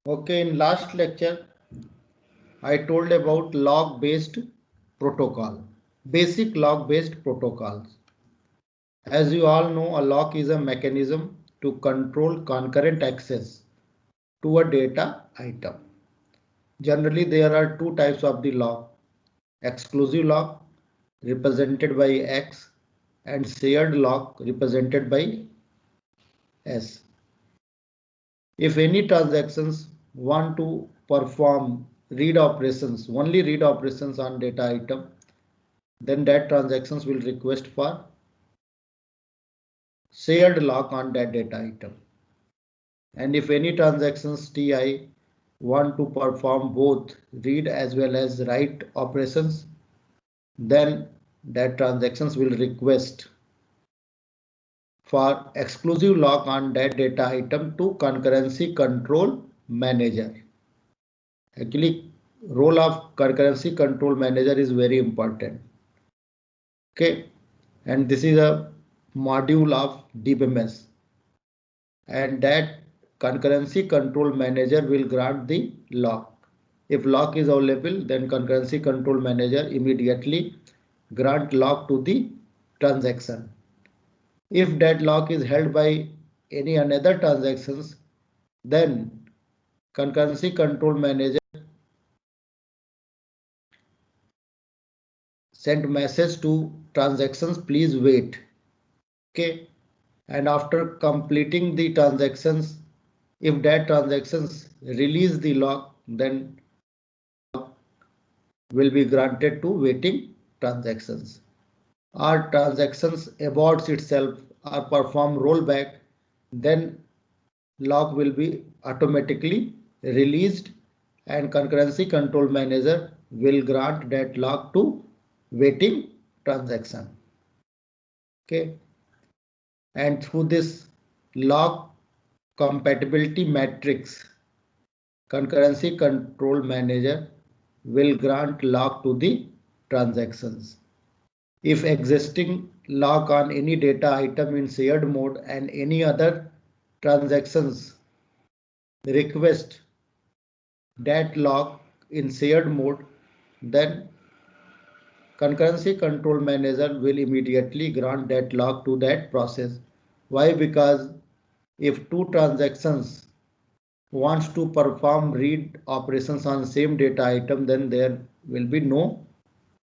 Okay, in last lecture, I told about log-based protocol, basic log-based protocols. As you all know, a lock is a mechanism to control concurrent access to a data item. Generally, there are two types of the lock: exclusive lock represented by X and shared lock represented by S. If any transactions want to perform read operations, only read operations on data item, then that transactions will request for shared lock on that data item. And if any transactions Ti want to perform both read as well as write operations, then that transactions will request for exclusive lock on that data item to concurrency control manager. Actually, role of concurrency control manager is very important. Okay, and this is a module of DBMS, and that concurrency control manager will grant the lock. If lock is available, then concurrency control manager immediately grant lock to the transaction. If that lock is held by any another transactions, then concurrency control manager send message to transactions, please wait. Okay, and after completing the transactions, if that transactions release the lock, then will be granted to waiting transactions. Or transactions aborts itself or perform rollback, then lock will be automatically released and concurrency control manager will grant that lock to waiting transaction. Okay, and through this lock compatibility matrix, concurrency control manager will grant lock to the transactions. If existing lock on any data item in shared mode and any other transactions request that lock in shared mode, then concurrency control manager will immediately grant that lock to that process. Why? Because if two transactions wants to perform read operations on same data item, then there will be no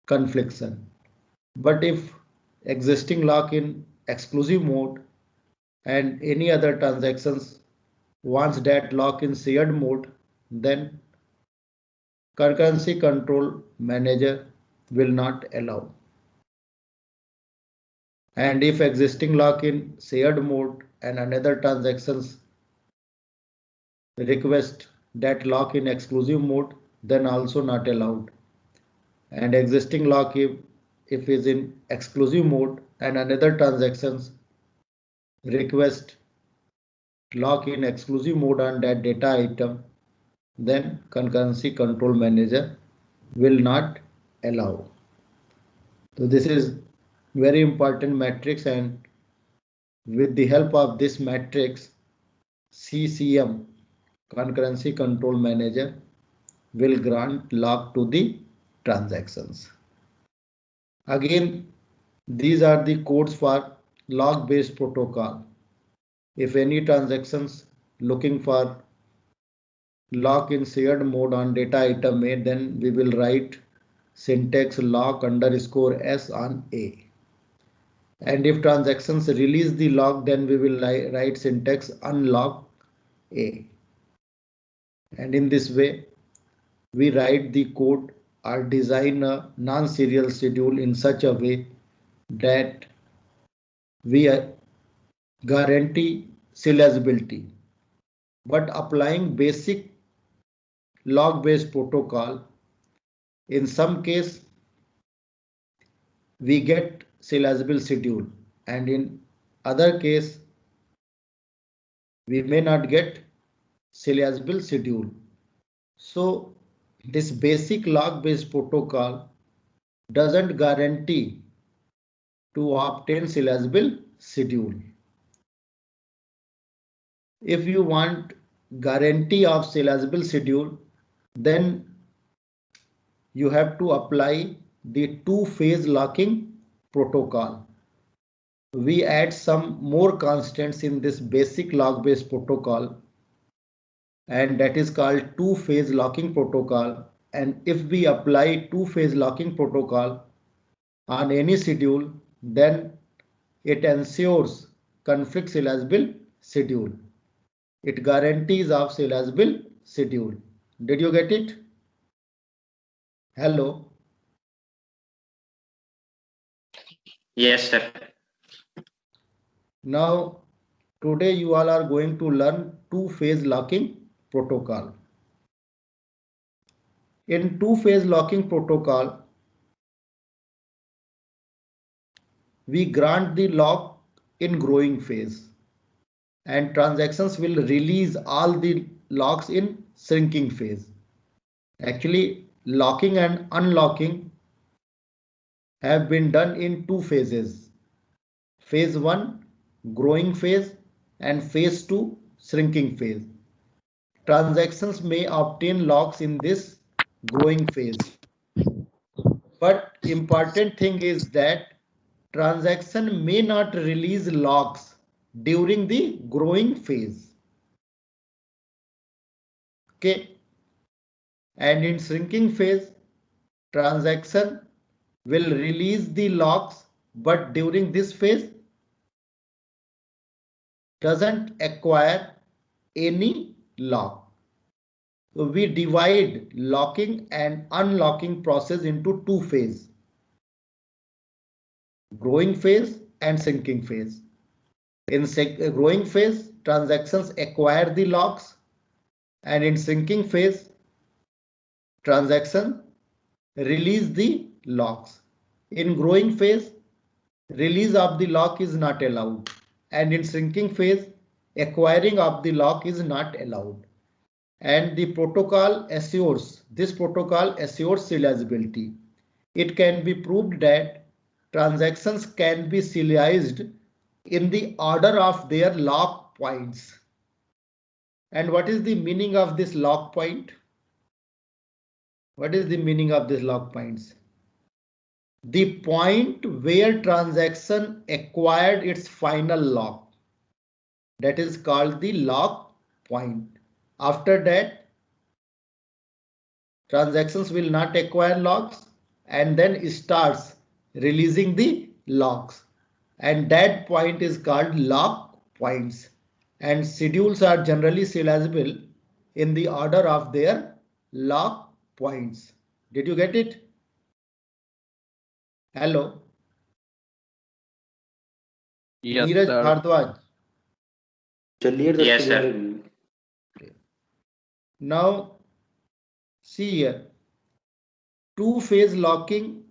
confliction. But if existing lock in exclusive mode and any other transactions wants that lock in shared mode, then concurrency control manager will not allow. And if existing lock in shared mode and another transactions request that lock in exclusive mode, then also not allowed. And existing lock if is in exclusive mode and another transactions request lock in exclusive mode on that data item, then concurrency control manager will not allow. So this is very important matrix, and with the help of this matrix, CCM, concurrency control manager, will grant lock to the transactions. Again, these are the codes for log-based protocol. If any transactions looking for lock in shared mode on data item A, then we will write syntax lock underscore S on A. And if transactions release the lock, then we will write syntax unlock A. And in this way, we write the code or design a non-serial schedule in such a way that we guarantee serializability. But applying basic log-based protocol, in some case we get serializable schedule, and in other case we may not get serializable schedule. So this basic log-based protocol doesn't guarantee to obtain serializable schedule. If you want guarantee of serializable schedule, then you have to apply the two-phase locking protocol. We add some more constants in this basic log-based protocol, and that is called two-phase locking protocol. And if we apply two-phase locking protocol on any schedule, then it ensures conflict serializable schedule. It guarantees of serializable schedule. Did you get it? Hello. Yes, sir. Now, today you all are going to learn two-phase locking protocol. In two-phase locking protocol, we grant the lock in growing phase, and transactions will release all the locks in shrinking phase. Actually, locking and unlocking have been done in two phases. Phase 1, growing phase, and phase 2, shrinking phase. Transactions may obtain locks in this growing phase. But important thing is that transaction may not release locks during the growing phase. Okay. And in shrinking phase, transaction will release the locks, but during this phase doesn't acquire any lock. So we divide locking and unlocking process into two phases, growing phase and shrinking phase. In growing phase, transactions acquire the locks, and in shrinking phase, transaction release the locks. In growing phase, release of the lock is not allowed, and in shrinking phase, acquiring of the lock is not allowed. And the protocol assures, this protocol assures serializability. It can be proved that transactions can be serialized in the order of their lock points. And what is the meaning of this lock point? What is the meaning of this lock points? The point where transaction acquired its final lock. That is called the lock point. After that, transactions will not acquire locks and then starts releasing the locks. And that point is called lock points. And schedules are generally serializable in the order of their lock points. Did you get it? Hello. Yes, Neeraj sir. Bhardwaj. Yes, sir. Now, see here. Two-phase locking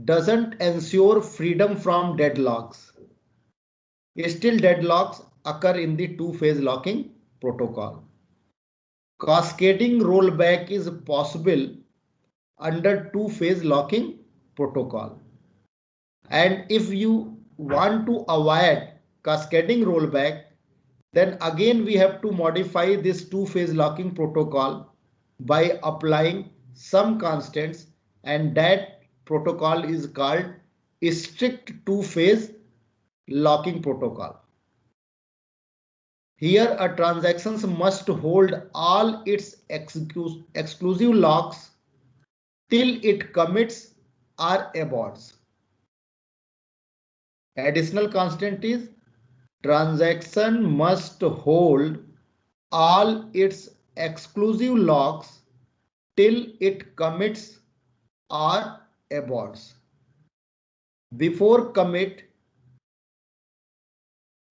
doesn't ensure freedom from deadlocks. Still, deadlocks occur in the two-phase locking protocol. Cascading rollback is possible under two-phase locking protocol. And if you want to avoid cascading rollback, then again we have to modify this two-phase locking protocol by applying some constants, and that protocol is called strict two-phase locking protocol. Here a transaction must hold all its exclusive locks till it commits or aborts. Additional constant is transaction must hold all its exclusive locks till it commits or aborts. Before commit,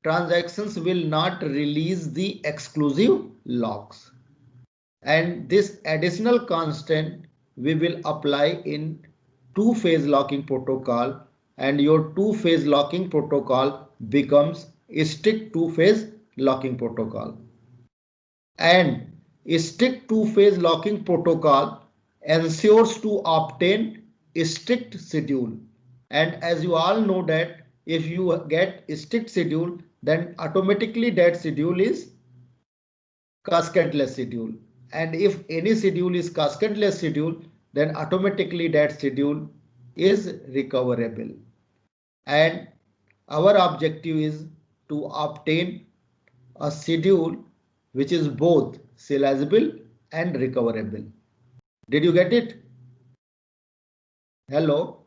transactions will not release the exclusive locks. And this additional constant we will apply in two-phase locking protocol, and your two-phase locking protocol becomes a strict two-phase locking protocol. And a strict two-phase locking protocol ensures to obtain a strict schedule. And as you all know that if you get a strict schedule, then automatically that schedule is cascadeless schedule. And if any schedule is cascadeless schedule, then automatically that schedule is recoverable. And our objective is to obtain a schedule which is both serializable and recoverable. Did you get it? Hello?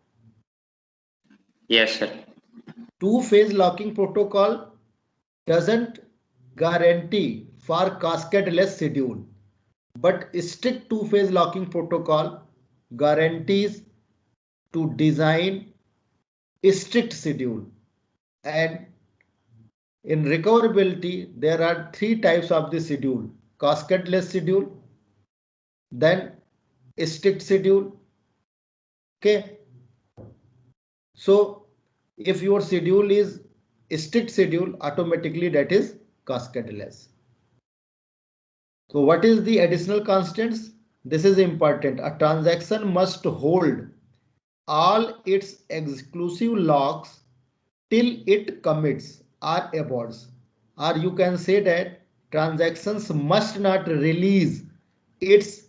Yes, sir. Two-phase locking protocol doesn't guarantee for cascadeless schedule, but strict two-phase locking protocol guarantees to design a strict schedule. And in recoverability, there are three types of the schedule: cascadeless schedule, then strict schedule. Okay. So if your schedule is strict schedule, automatically that is cascadeless. So what is the additional constants? This is important. A transaction must hold all its exclusive locks till it commits or aborts. Or you can say that transactions must not release its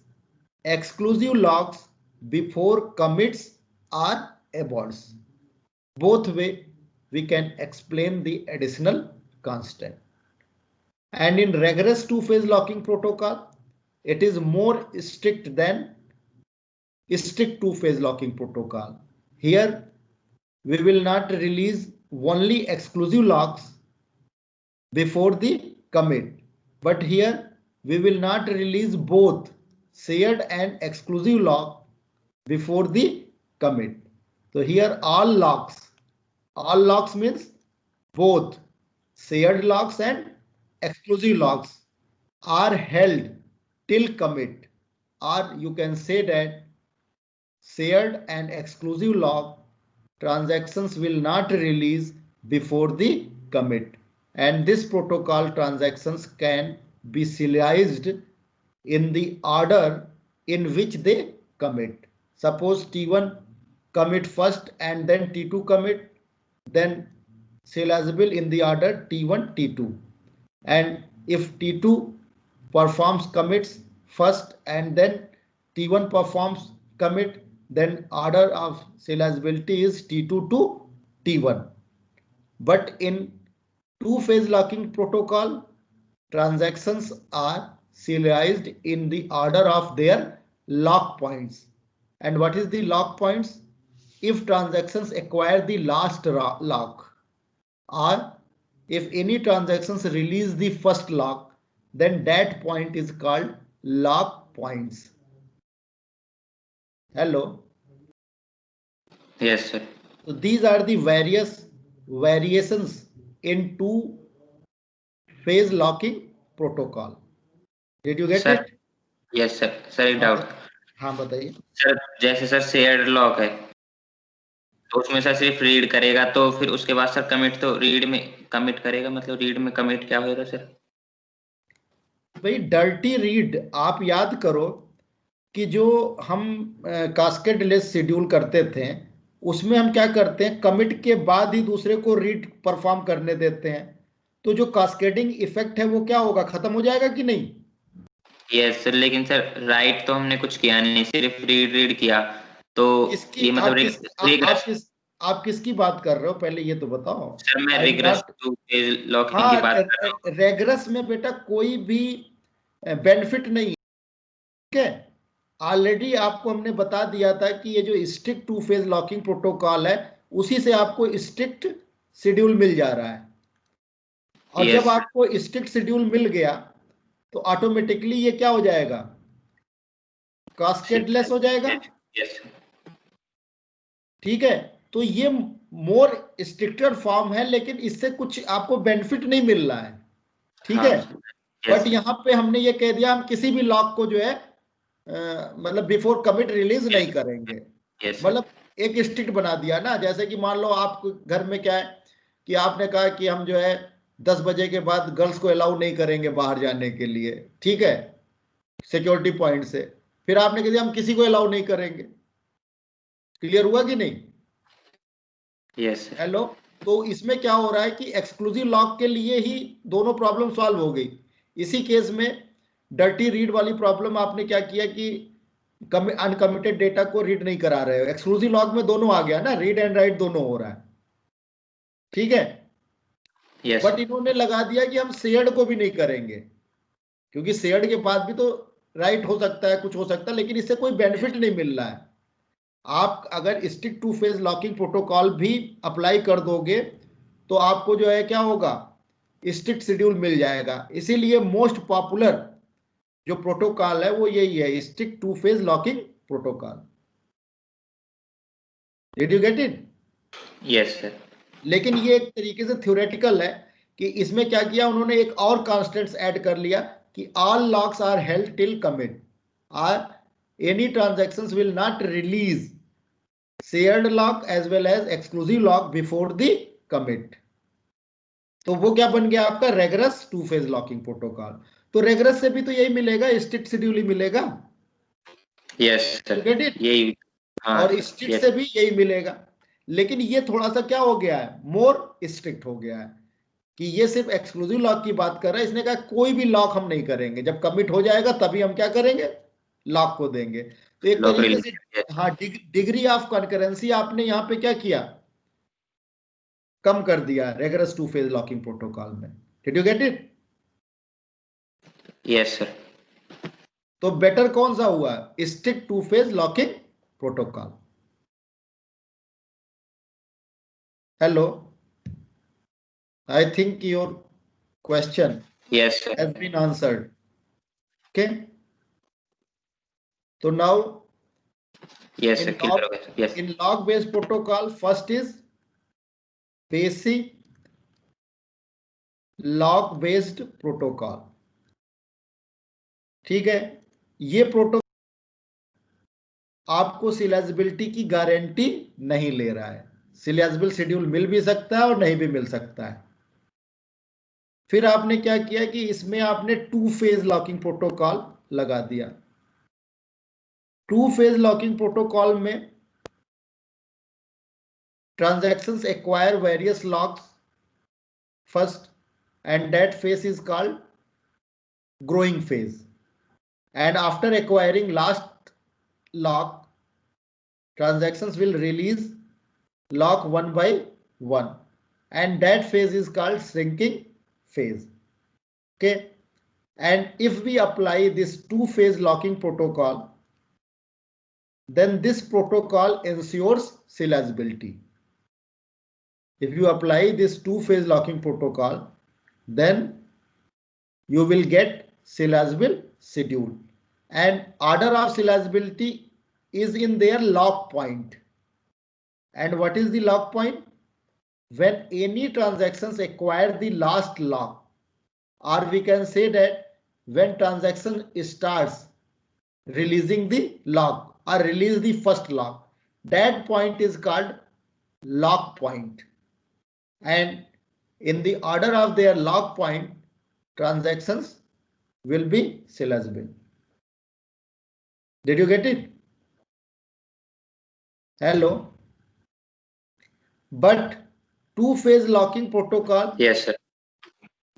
exclusive locks before commits or aborts. Both way we can explain the additional constant. And in rigorous two-phase locking protocol, it is more strict than strict two-phase locking protocol. Here we will not release only exclusive locks before the commit, but here we will not release both shared and exclusive lock before the commit. So here all locks means both shared locks and exclusive locks are held till commit, or you can say that shared and exclusive lock transactions will not release before the commit, and this protocol transactions can be serialized in the order in which they commit. Suppose T1 commit first and then T2 commit, then serializable in the order T1 T2. And if T2 performs commits first and then T1 performs commit, then order of serializability is T2 to T1. But in two-phase locking protocol, transactions are serialized in the order of their lock points. And what is the lock points? If transactions acquire the last lock, or if any transactions release the first lock, then that point is called lock points. Hello. Yes, sir. So these are the various variations in two-phase locking protocol. Did you get sir it? Yes sir sir एक doubt हाँ बताइए sir जैसे sir shared lock है तो उसमें sir सिर्फ read करेगा तो फिर उसके बाद सर कमिट तो रीड में कमिट करेगा मतलब रीड में कमिट क्या होगा सर भाई डर्टी रीड आप याद करो कि जो हम कास्केडलेस शेड्यूल करते थे उसमें हम क्या करते हैं कमिट के बाद ही दूसरे को रीड परफॉर्म करने देते हैं तो जो कास्केडिंग इफेक्ट है वो क्या होगा खत्म हो जाएगा कि नहीं यस सर लेकिन सर राइट तो हमने कुछ किया नहीं सिर्फ रीड किया तो इसकी ये मतलब आप किसकी बात कर रहे हो पहले ये तो बताओ सर मैं रिग्रेस टू फेज लॉकिंग की बात कर रहा हूं रेगरस में बेटा कोई भी बेनिफिट नहीं ठीक है ऑलरेडी आपको हमने बता दिया था कि ये जो strict to phase locking protocol है उसी से आपको स्ट्रिक्ट शेड्यूल मिल जा रहा है और जब आपको स्ट्रिक्ट शेड्यूल मिल गया तो ऑटोमेटिकली ये क्या हो जाएगा कास्केडलेस हो जाएगा ठीक है तो ये मोर स्ट्रिक्टेड फॉर्म है लेकिन इससे कुछ आपको बेनिफिट नहीं मिल रहा है ठीक है बट यहां पे हमने ये कह दिया हम किसी भी लॉक को जो है मतलब बिफोर कमिट रिलीज नहीं करेंगे मतलब एक स्ट्रिक्ट बना दिया ना जैसे कि मान लो आप घर में क्या है कि आपने कहा कि हम जो है 10 बजे के बाद गर्ल्स को अलाउ नहीं करेंगे बाहर जाने के लिए ठीक है सिक्योरिटी पॉइंट से फिर आपने कह दिया हम किसी को अलाउ नहीं करेंगे क्लियर हुआ कि नहीं यस हेलो तो इसमें क्या हो रहा है कि एक्सक्लूसिव लॉक के लिए ही दोनों प्रॉब्लम सॉल्व हो गई इसी केस में डर्टी रीड वाली प्रॉब्लम आपने क्या किया कि अनकमिटेड डेटा को रीड नहीं करा रहे हो। एक्सक्लूसिव लॉक में दोनों आ गया ना, रीड एंड राइट दोनों हो रहा है, ठीक है। यस बट इन्होंने लगा दिया कि हम शेयर्ड को भी नहीं करेंगे, क्योंकि शेयर्ड के बाद भी तो राइट हो सकता है, कुछ हो सकता है, लेकिन इससे कोई बेनिफिट नहीं मिल रहा है। आप अगर stick to phase locking protocol भी अप्लाई कर दोगे तो आपको जो है क्या होगा, स्ट्रिक्ट शेड्यूल मिल जाएगा। इसीलिए मोस्ट पॉपुलर जो प्रोटोकॉल है वो यही है, stick to phase locking protocol. Did you get it? Yes sir. लेकिन ये एक तरीके से थ्योरेटिकल है कि इसमें क्या किया उन्होंने, एक और कॉन्स्टेंट्स ऐड कर लिया कि all locks are held till commit, are any transactions will not release shared lock as well as exclusive lock before the commit. तो वो क्या बन गया आपका, rigorous two phase locking protocol. तो रेगरस से भी तो यही मिलेगा, स्ट्रिक्ट शेड्यूल ही मिलेगा। Yes sir, get it? यही। हाँ और सर, स्ट्रिक्ट यस। से भी यही मिलेगा, लेकिन ये थोड़ा सा क्या हो गया है, मोर स्ट्रिक्ट हो गया है कि ये सिर्फ एक्सक्लूसिव लॉक की बात कर रहा है। इसने कहा कोई भी लॉक हम नहीं करेंगे, जब कमिट हो जाएगा तभी हम क्या करेंगे, लॉक को देंगे। तो एक लॉक तरीके से रिलीज। हाँ, डिग्री ऑफ कॉन्करेंसी आपने यहाँ पे क्या किया, कम कर दिया rigorous two phase locking protocol में। Did you get it? Yes sir. तो बेटर कौन सा हुआ, stick to phase locking protocol. Hello, I think your question yes sir. has been answered. Okay, so now yes sir, in clear हो गया sir. Yes. log based protocol, first is basic log based protocol, ठीक है। ये protocol आपको सिलेजिबिलिटी की guarantee नहीं ले रहा है, सिलेजिबल शेड्यूल मिल भी सकता है और नहीं भी मिल सकता है। फिर आपने क्या किया कि इसमें आपने टू फेज लॉकिंग प्रोटोकॉल लगा दिया। टू फेज लॉकिंग प्रोटोकॉल में transactions acquire various locks first, and that phase is called growing phase. And after acquiring last lock, transactions will release lock one by one, and that phase is called shrinking phase. Okay, and if we apply this two phase locking protocol, then this protocol ensures serializability. If you apply this two phase locking protocol, then you will get serializable schedule, and order of serializability is in their lock point. And what is the lock point? When any transactions acquire the last lock, or we can say that when transaction starts releasing the lock or release the first lock, that point is called lock point. And in the order of their lock point, transactions will be serializable. Did you get it? Hello. But two-phase locking protocol yes sir.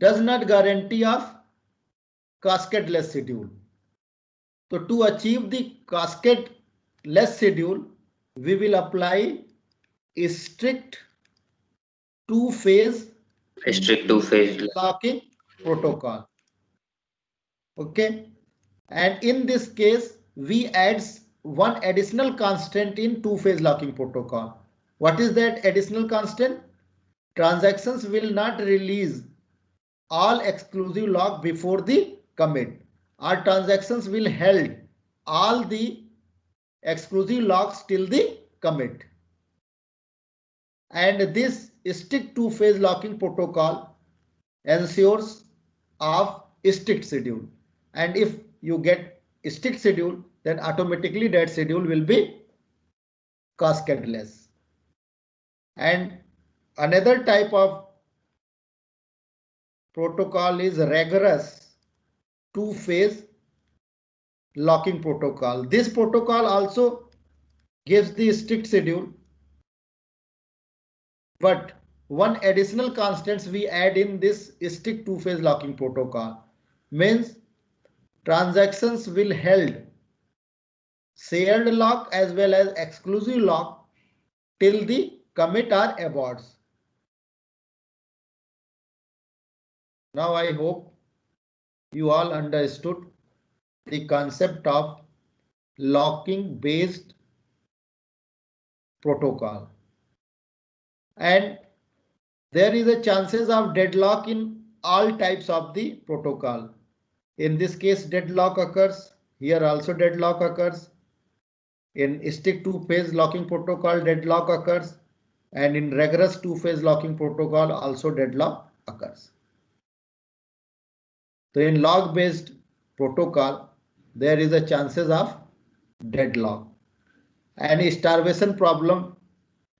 does not guarantee of cascade-less schedule. So to achieve the cascade-less schedule, we will apply a strict two-phase strict two phase. locking protocol. Okay, and in this case, we add one additional constant in two-phase locking protocol. What is that additional constant? Transactions will not release all exclusive lock before the commit. Our transactions will held all the exclusive locks till the commit. And this strict two-phase locking protocol ensures of strict schedule. And if you get strict schedule, then automatically that schedule will be cascadeless. And another type of protocol is rigorous two-phase locking protocol. This protocol also gives the strict schedule, but one additional constants we add in this strict two-phase locking protocol means transactions will held shared lock as well as exclusive lock till the commit or aborts. Now I hope you all understood the concept of locking based protocol, and there is a chances of deadlock in all types of the protocol. In this case deadlock occurs, here also deadlock occurs. In stick two-phase locking protocol deadlock occurs, and in rigorous two-phase locking protocol also deadlock occurs. So in log based protocol there is a chances of deadlock, and starvation problem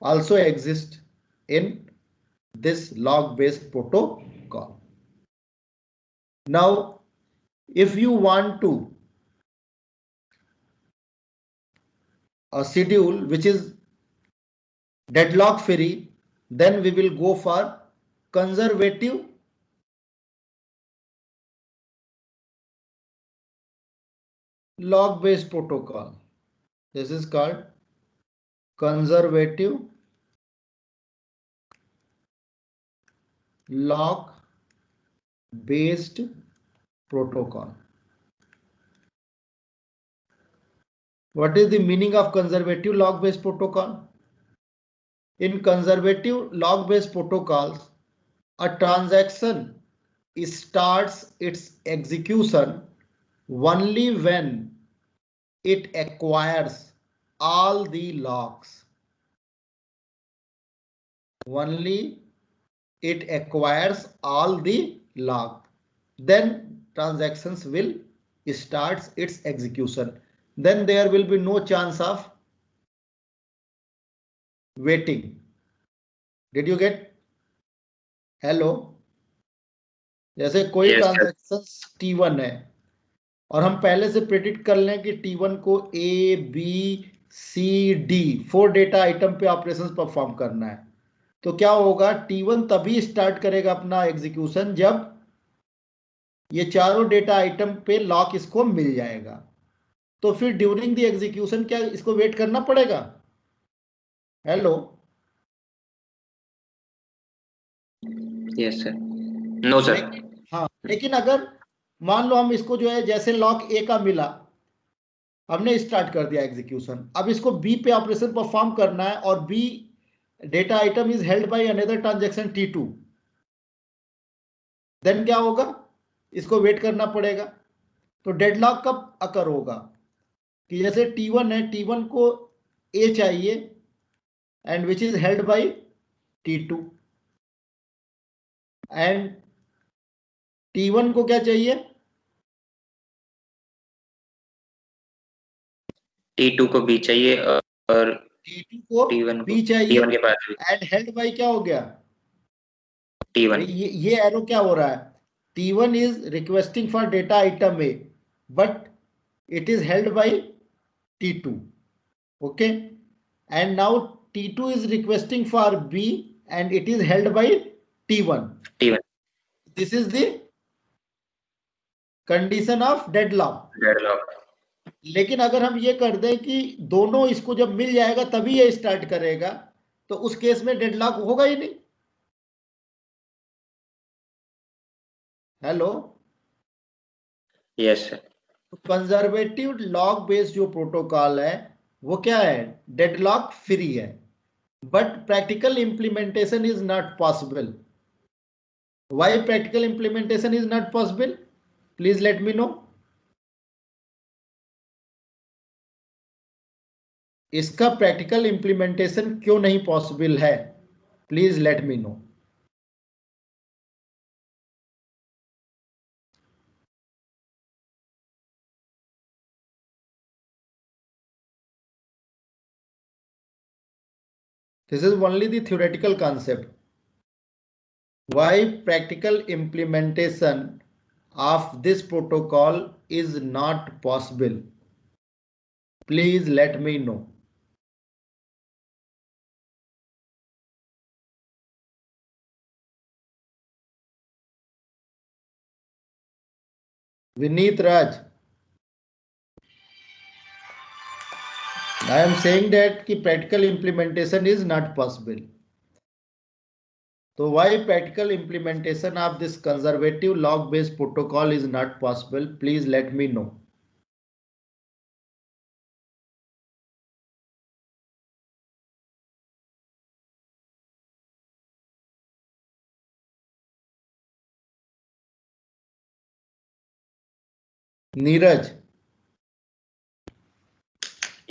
also exists in this log based protocol. Now if you want to a schedule which is deadlock free, then we will go for conservative log based protocol. This is called conservative log based protocol. What is the meaning of conservative log based protocol? In conservative log based protocols, a transaction starts its execution only when it acquires all the logs. Only it acquires all the log. Then transactions will start its execution. Then there will be no chance of waiting. Did you get? Hello? जैसे कोई transaction T1 है और हम पहले से predict कर लें कि T1 को A, B, C, D 4 data item पे ऑपरेशंस परफॉर्म करना है, तो क्या होगा? T1 तभी स्टार्ट करेगा अपना एग्जीक्यूशन जब ये चारों डेटा आइटम पे लॉक इसको मिल जाएगा। तो फिर ड्यूरिंग द एग्जीक्यूशन क्या इसको वेट करना पड़ेगा? Hello? Yes sir. No sir. हाँ, लेकिन अगर मान लो हम इसको जो है जैसे लॉक ए का मिला, हमने स्टार्ट कर दिया एग्जीक्यूशन, अब इसको बी पे ऑपरेशन परफॉर्म करना है और B data item is held by another transaction T2, then क्या होगा? इसको वेट करना पड़ेगा। तो डेडलॉक कब अकर होगा? कि जैसे T1 है, T1 को A चाहिए and which is held bye T2, and T1 को क्या चाहिए? T2 को B चाहिए और T2 को T1 B चाहिए, T1 के पास एंड हेल्ड बाय क्या हो गया? T1। ये एरो क्या हो रहा है? T1 is requesting for data item A, but it is held by T2. Okay, and now T2 is requesting for B and it is held by T1. This is the condition of deadlock. लेकिन अगर हम ये कर दें कि दोनों इसको जब मिल जाएगा तभी ये स्टार्ट करेगा, तो उस केस में डेडलॉक होगा ही नहीं। Hello? Yes sir. Conservative log based जो प्रोटोकॉल है वो क्या है? डेडलॉक फ्री है, but practical implementation is not possible. Why practical implementation is not possible? Please let me know. इसका practical implementation क्यों नहीं possible है? Please let me know. This is only the theoretical concept. Why practical implementation of this protocol is not possible? Please let me know. Vineet Raj. I am saying that ki practical implementation is not possible. So why practical implementation of this conservative log-based protocol is not possible? Please let me know. Neeraj,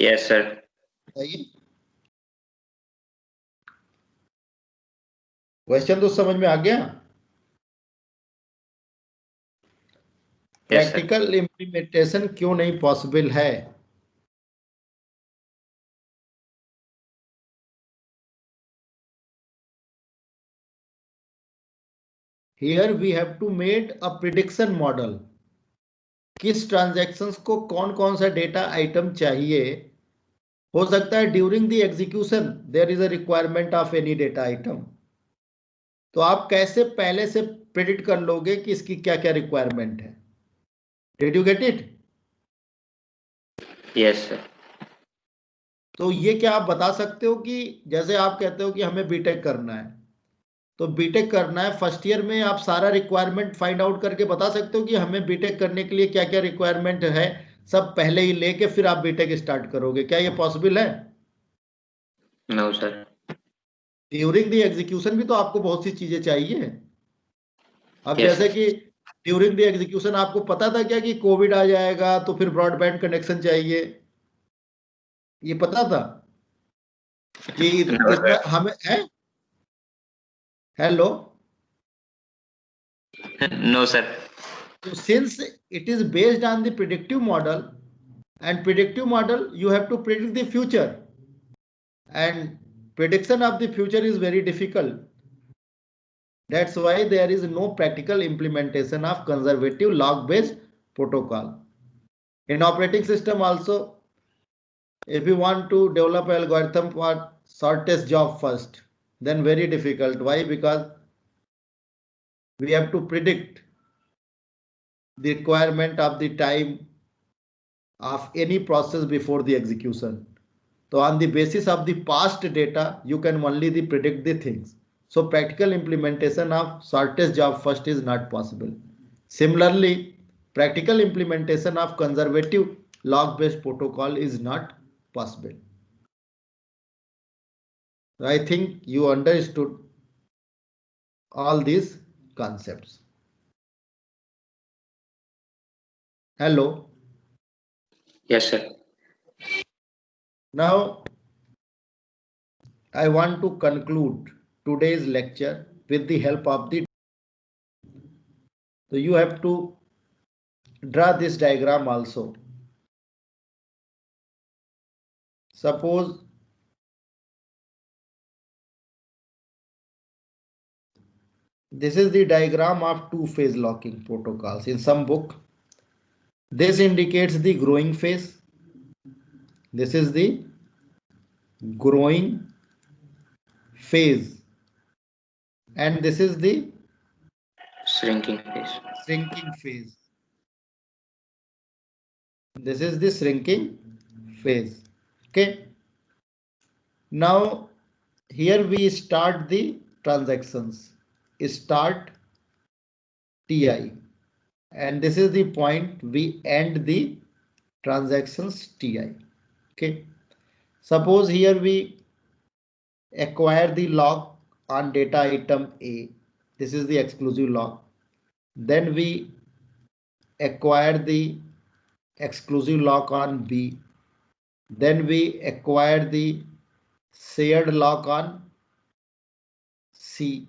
yes sir. Question तो समझ में आ गया? Practical implementation क्यों नहीं possible है? Here we have to made a prediction model. किस transactions को कौन कौन सा डेटा आइटम चाहिए? हो सकता है during the execution there is a requirement of any data item, तो आप कैसे पहले से प्रेडिक्ट कर लोगे कि इसकी क्या क्या रिक्वायरमेंट है? Did you get it? Yes sir. तो ये क्या आप बता सकते हो कि जैसे आप कहते हो कि हमें बीटेक करना है, तो बीटेक करना है फर्स्ट ईयर में आप सारा रिक्वायरमेंट फाइंड आउट करके बता सकते हो कि हमें बीटेक करने के लिए क्या क्या रिक्वायरमेंट है, सब पहले ही लेके फिर आप बीटेक स्टार्ट करोगे? क्या ये पॉसिबल है? No sir. During the execution भी तो आपको बहुत सी चीजें चाहिए। अब Yes, जैसे sir. कि ड्यूरिंग द एग्जीक्यूशन आपको पता था क्या कि कोविड आ जाएगा तो फिर ब्रॉडबैंड कनेक्शन चाहिए? ये पता था कि No, इतना sir. हमें है? Hello? No, sir. So since it is based on the predictive model, and predictive model you have to predict the future, and prediction of the future is very difficult. That's why there is no practical implementation of conservative log-based protocol. In operating system also, if you want to develop algorithm for shortest job first, then very difficult. Why? Because we have to predict the requirement of the time of any process before the execution. So on the basis of the past data, you can only predict the things. So practical implementation of shortest job first is not possible. Similarly, practical implementation of conservative log-based protocol is not possible. I think you understood all these concepts. Hello. Yes, sir. Now, I want to conclude today's lecture with the help of the. So you have to draw this diagram also. Suppose this is the diagram of two-phase locking protocols in some book. This indicates the growing phase. This is the growing phase. And this is the Shrinking phase. shrinking phase. This is the shrinking phase. Okay. Now here we start the transactions. Start TI. And this is the point we end the transactions TI. Okay. Suppose here we acquire the lock on data item A. This is the exclusive lock. Then we acquire the exclusive lock on B. Then we acquire the shared lock on C.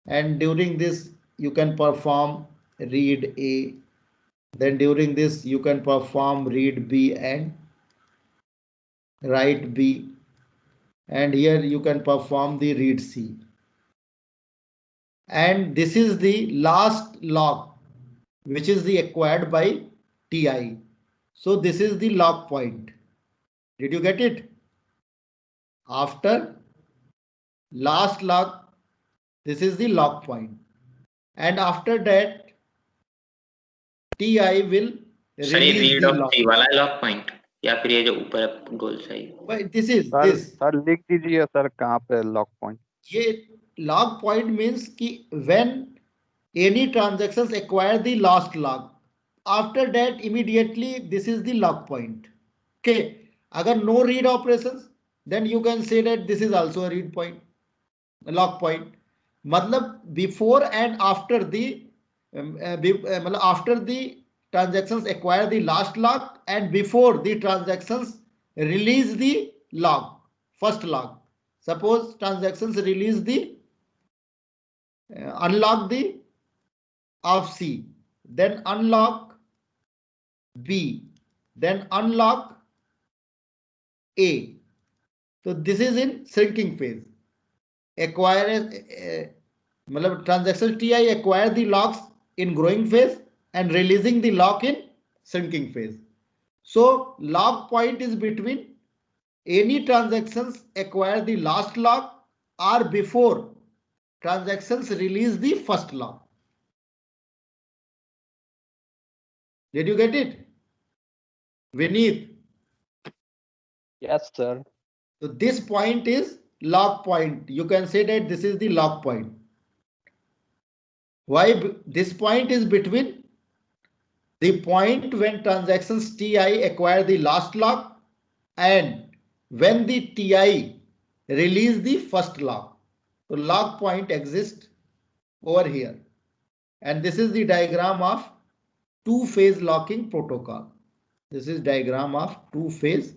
And during this, you can perform read A. Then during this, you can perform read B and write B. And here you can perform the read C. And this is the last lock, which is the acquired by TI. So this is the lock point. Did you get it? After last lock, this is the lock point. And after that, TI will Sorry, release read the of lock. C wala lock point. या फिर ये जो ऊपर गोल सा ही? This is sir this sir लिख दीजिए सर कहाँ पे लॉक पॉइंट। ये लॉग पॉइंट मीन्स कि when any transactions acquire the last log, after that immediately this is the log point. Okay, अगर no read operations then you can say that this is also a read point, log point. मतलब before and after the मतलब after the transactions acquire the last log and before the transactions release the log, first log. Suppose transactions release the unlock the of C, then unlock B, then unlock A. So this is in shrinking phase. Acquire मतलब transaction Ti acquire the locks in growing phase and releasing the lock in shrinking phase. So log point is between any transactions acquire the last log or before transactions release the first log. Did you get it, Vineet? Yes sir. So this point is log point. You can say that this is the log point. Why? This point is between the point when transactions Ti acquire the last log and when the Ti release the first log. So log point exists over here, and this is the diagram of two-phase locking protocol. This is diagram of two-phase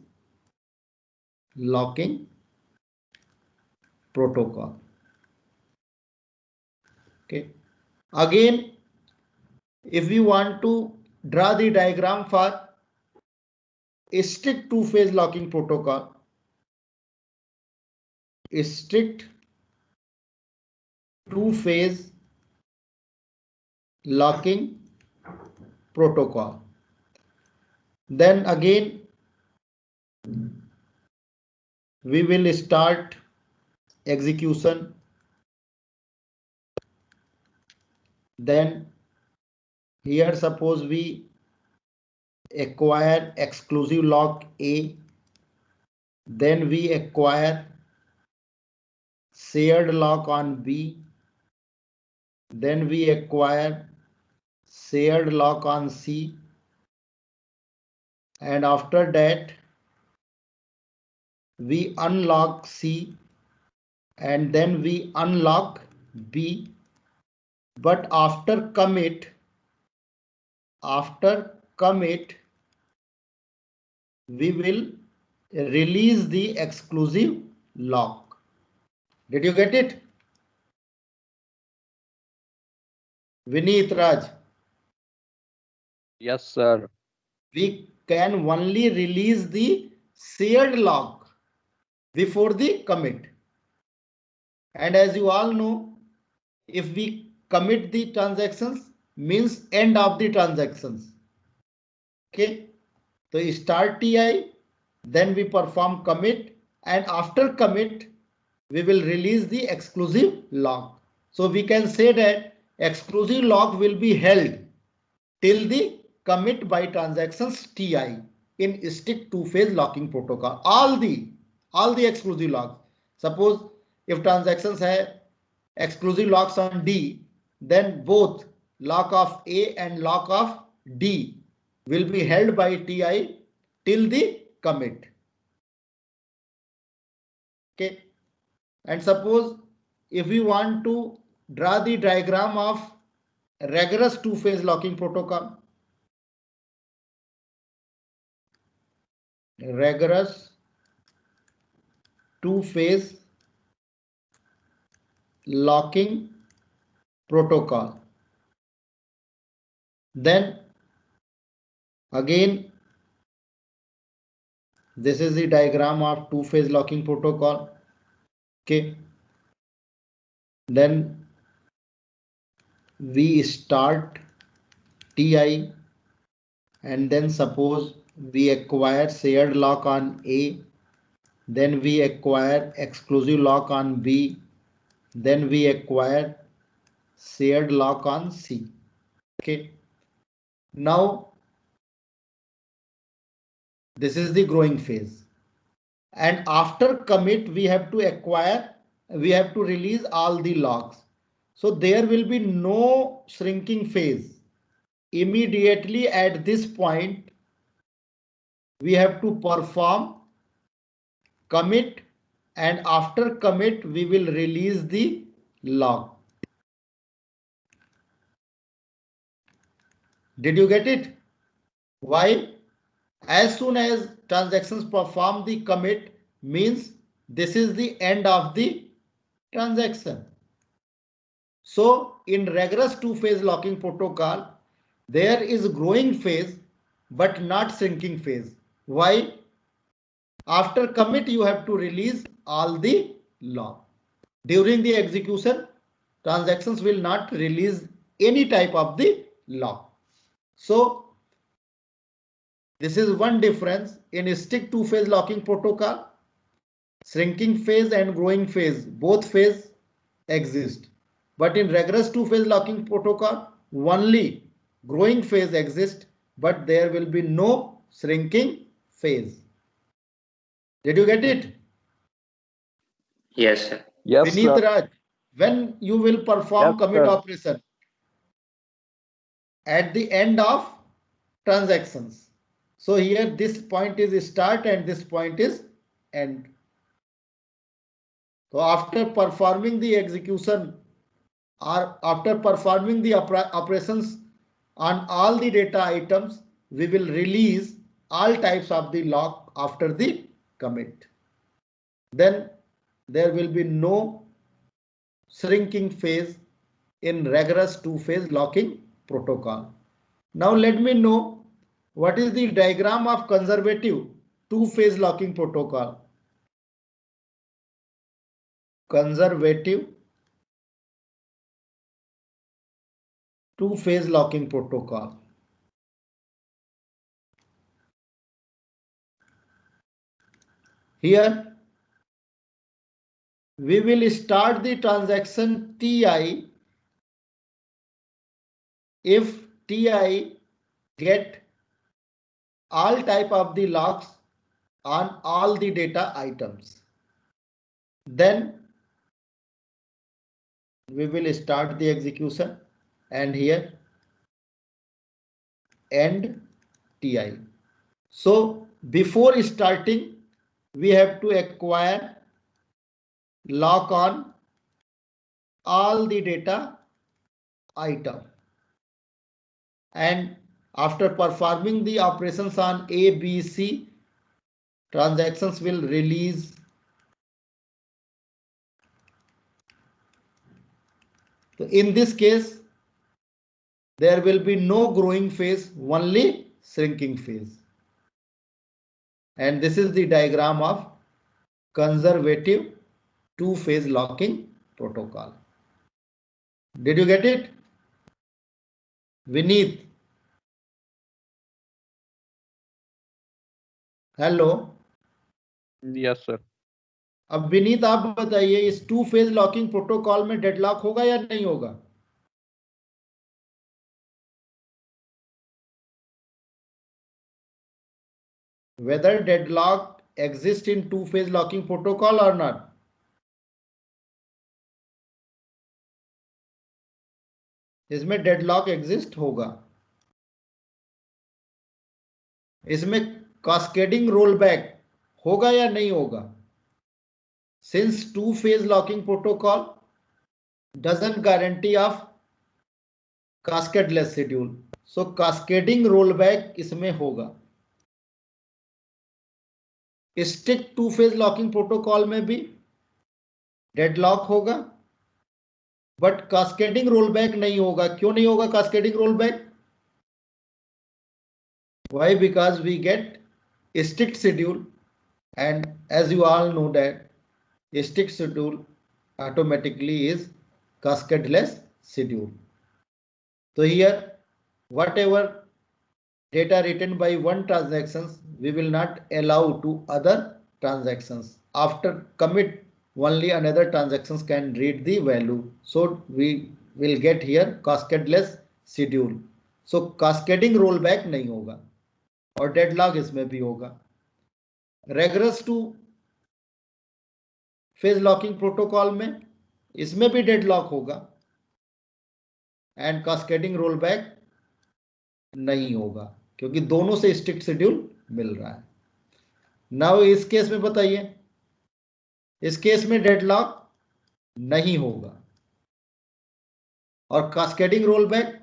locking protocol. Okay, again, if we want to draw the diagram for a strict two-phase locking protocol, a strict two-phase locking protocol, then again we will start execution. Then here suppose we acquire exclusive lock A, then we acquire shared lock on B, then we acquire shared lock on C, and after that we unlock C and then we unlock B. But after commit we will release the exclusive lock. Did you get it, Vineet, Raj? Yes sir. We can only release the shared lock before the commit, and as you all know, if we commit the transactions means end of the transactions. Okay, so start Ti, then we perform commit, and after commit we will release the exclusive lock. So we can say that exclusive lock will be held till the commit by transactions Ti in strict two-phase locking protocol. All the exclusive locks. Suppose if transactions have exclusive locks on D, then both lock of A and lock of D will be held by Ti till the commit. Okay, and suppose if we want to draw the diagram of rigorous two-phase locking protocol, rigorous two-phase locking protocol, then again this is the diagram of two-phase locking protocol. Okay, then we start Ti, and then suppose we acquire shared lock on A, then we acquire exclusive lock on B, then we acquire shared lock on C. Okay, now This is the growing phase. And after commit, we have to release all the locks. So there will be no shrinking phase. Immediately at this point, we have to perform commit, and after commit, we will release the lock. Did you get it? Why? As soon as transactions perform the commit means this is the end of the transaction. So in rigorous two-phase locking protocol, there is growing phase but not shrinking phase. Why? After commit, you have to release all the lock. During the execution, transactions will not release any type of the lock. So this is one difference in strict two-phase locking protocol. Shrinking phase and growing phase, both phase exist. But in rigorous two-phase locking protocol, only growing phase exists, but there will be no shrinking phase. Did you get it? Yes, sir. Yes, Vineet sir. Raj, when you will perform Yes, commit sir. operation at the end of transactions. So here this point is start and this point is end. So after performing the execution or after performing the operations on all the data items, we will release all types of the lock after the commit. Then there will be no shrinking phase in rigorous two-phase locking protocol. Now let me know what is the diagram of conservative two-phase locking protocol. Conservative two-phase locking protocol. Here we will start the transaction Ti if Ti get all type of the locks on all the data items. Then we will start the execution and here end Ti. So before starting, we have to acquire lock on all the data item. And after performing the operations on A, B, C, transactions will release so in this case, there will be no growing phase, only shrinking phase. And this is the diagram of conservative two-phase locking protocol. Did you get it? Vineet. Hello. Yes, sir. अब विनीत आप बताइए इस to phase locking protocol में deadlock होगा या नहीं होगा? Whether deadlock exists in two phase locking protocol or not? इसमें डेडलॉक एग्जिस्ट होगा. इसमें कास्केडिंग रोल बैक होगा या नहीं होगा? Since two phase locking protocol doesn't guarantee of cascadeless schedule, so cascading rollback इसमें होगा. Strict to phase locking protocol में भी डेडलॉक होगा बट कास्केडिंग रोलबैक नहीं होगा. क्यों नहीं होगा cascading rollback? Why? Because we get a strict schedule, and as you all know that a strict schedule automatically is cascadeless schedule. So here whatever data written by one transactions we will not allow to other transactions. After commit only another transactions can read the value. So we will get here cascadeless schedule. So cascading rollback नहीं होगा और deadlock इसमें भी होगा. Rigorous two phase locking protocol में इसमें भी deadlock होगा एंड कास्केडिंग रोल बैक नहीं होगा क्योंकि दोनों से स्ट्रिक्ट शेड्यूल मिल रहा है। नाउ इस केस में बताइए, इस केस में डेडलॉक नहीं होगा और कास्केडिंग रोल बैक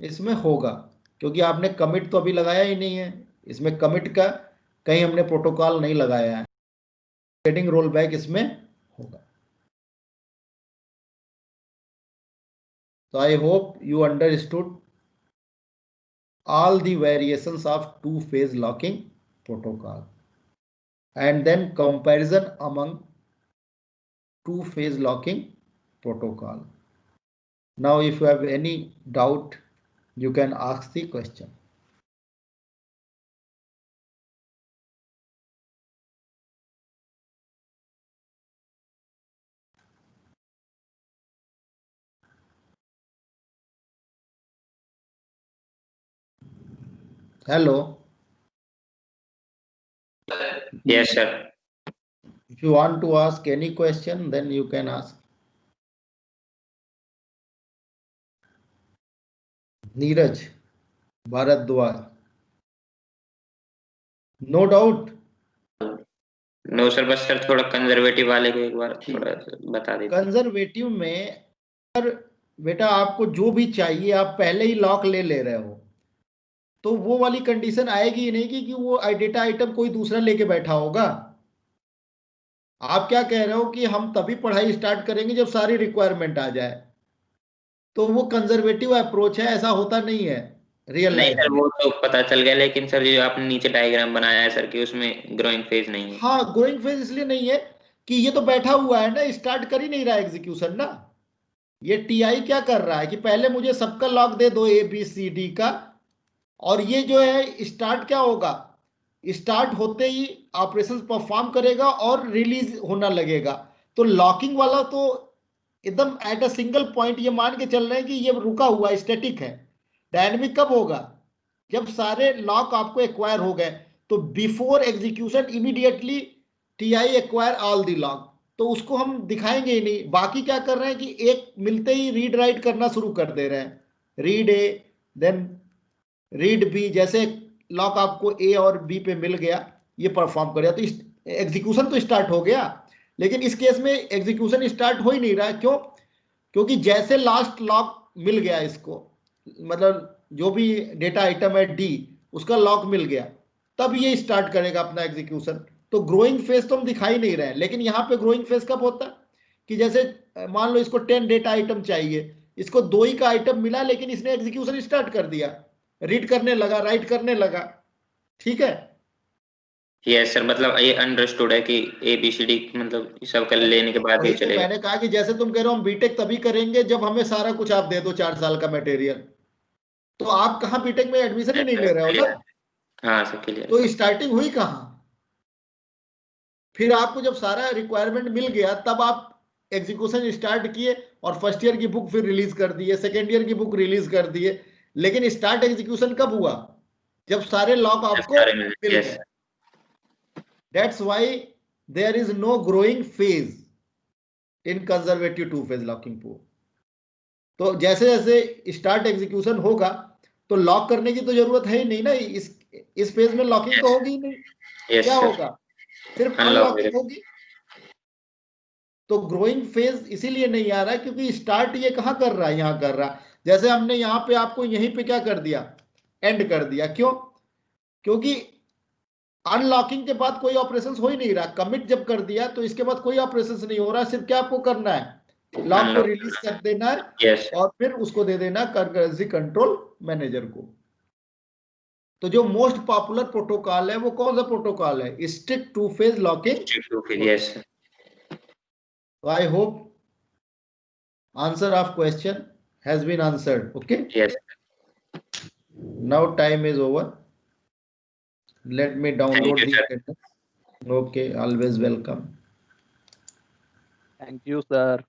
इसमें होगा क्योंकि आपने कमिट तो अभी लगाया ही नहीं है, इसमें कमिट का कहीं हमने प्रोटोकॉल नहीं लगाया है, कास्केडिंग रोल बैक इसमें होगा। So I hope you understood all the variations of two-phase locking protocol and then comparison among two-phase locking protocol. Now if you have any doubt, you can ask the question. Hello. Yes, sir. If you want to ask any question, then you can ask. Neeraj Bharadwaj. No doubt. No sir, बस sir थोड़ा conservative वाले को एक बार थोड़ा बता दीजिए। Conservative में अगर बेटा आपको जो भी चाहिए आप पहले ही लॉक ले रहे हो तो वो वाली कंडीशन आएगी ही नहीं कि वो डेटा आइटम कोई दूसरा लेके बैठा होगा। आप क्या कह रहे हो कि हम तभी पढ़ाई स्टार्ट करेंगे जब सारी रिक्वायरमेंट आ जाए, तो वो कंजर्वेटिव अप्रोच है, ऐसा होता नहीं है रियल नहीं लाइफ सर, में। वो तो पता चल गया, लेकिन सर जो आपने नीचे डायग्राम बनाया है सर कि उसमें ग्रोइंग फेज नहीं है। हाँ, ग्रोइंग फेज इसलिए नहीं है कि ये तो बैठा हुआ है ना, स्टार्ट कर ही नहीं रहा एग्जीक्यूशन ना। ये टीआई क्या कर रहा है कि पहले मुझे सबका लॉक दे दो ABCD का, और ये जो है स्टार्ट क्या होगा, स्टार्ट होते ही ऑपरेशंस परफॉर्म करेगा और रिलीज होना लगेगा। तो लॉकिंग वाला तो एकदम एट अ सिंगल पॉइंट ये मान के चल रहे हैं कि ये रुका हुआ स्टैटिक है। डायनेमिक कब होगा, जब सारे लॉक आपको एक्वायर हो गए, तो before execution immediately TI acquire all the lock, तो उसको हम दिखाएंगे ही नहीं। बाकी क्या कर रहे हैं कि एक मिलते ही रीड राइट करना शुरू कर दे रहे हैं, read A then read B, जैसे लॉक आपको ए और बी पे मिल गया, ये परफॉर्म कर गया तो एग्जीक्यूशन तो स्टार्ट हो गया। लेकिन इस केस में एग्जीक्यूशन स्टार्ट हो ही नहीं रहा। क्यों? क्योंकि जैसे लास्ट लॉक मिल गया इसको, मतलब जो भी डेटा आइटम है डी, उसका लॉक मिल गया, तब ये स्टार्ट करेगा अपना एग्जीक्यूशन। तो ग्रोइंग फेज तो हम दिखाई नहीं रहे हैं, लेकिन यहाँ पे ग्रोइंग फेज कब होता है कि जैसे मान लो इसको 10 डेटा आइटम चाहिए, इसको 2 ही का आइटम मिला, लेकिन इसने एग्जीक्यूशन स्टार्ट कर दिया, रीड करने लगा, राइट करने लगा। ठीक है? यस सर, मतलब ये अंडरस्टूड है कि ABCD मतलब सब कर लेने के बाद ही वही तो चलेगा। मैंने कहा कि जैसे तुम कह रहे हो हम बीटेक तभी करेंगे जब हमें सारा कुछ आप दे दो 4 साल का मटेरियल, तो आप कहाँ बीटेक में एडमिशन ही नहीं ले रहे हो ना, हाँ सर, क्लियर। तो स्टार्टिंग हुई कहाँ? फिर आपको जब सारा रिक्वायरमेंट मिल गया तब आप एग्जीक्यूशन स्टार्ट किए और फर्स्ट ईयर की बुक फिर रिलीज कर दिए, सेकेंड ईयर की बुक रिलीज कर दिए। लेकिन स्टार्ट एग्जीक्यूशन कब हुआ? जब सारे लॉक आपको मिल गए। That's why there is no growing phase in conservative two phase locking pole. तो जैसे जैसे स्टार्ट एग्जीक्यूशन होगा तो लॉक करने की तो जरूरत है ही नहीं ना, इस फेज में लॉकिंग तो होगी ही नहीं। क्या होगा? सिर्फ अनलॉकिंग होगी। तो ग्रोइंग फेज इसीलिए नहीं आ रहा है क्योंकि स्टार्ट ये कहां कर रहा है, यहां कर रहा है। जैसे हमने यहां पे आपको यहीं पे क्या कर दिया, एंड कर दिया। क्यों? क्योंकि अनलॉकिंग के बाद कोई ऑपरेशन हो ही नहीं रहा। कमिट जब कर दिया तो इसके बाद कोई ऑपरेशन नहीं हो रहा, सिर्फ क्या आपको करना है, लॉक को रिलीज कर देना है और फिर उसको दे देना करेंसी कंट्रोल मैनेजर को। तो जो मोस्ट पॉपुलर प्रोटोकॉल है वो कौन सा प्रोटोकॉल है? Strict to phase locking. Yes. So I hope answer of question has been answered. Okay. Yes. Now time is over. Let me download the attendance. Okay. Always welcome. Thank you, sir.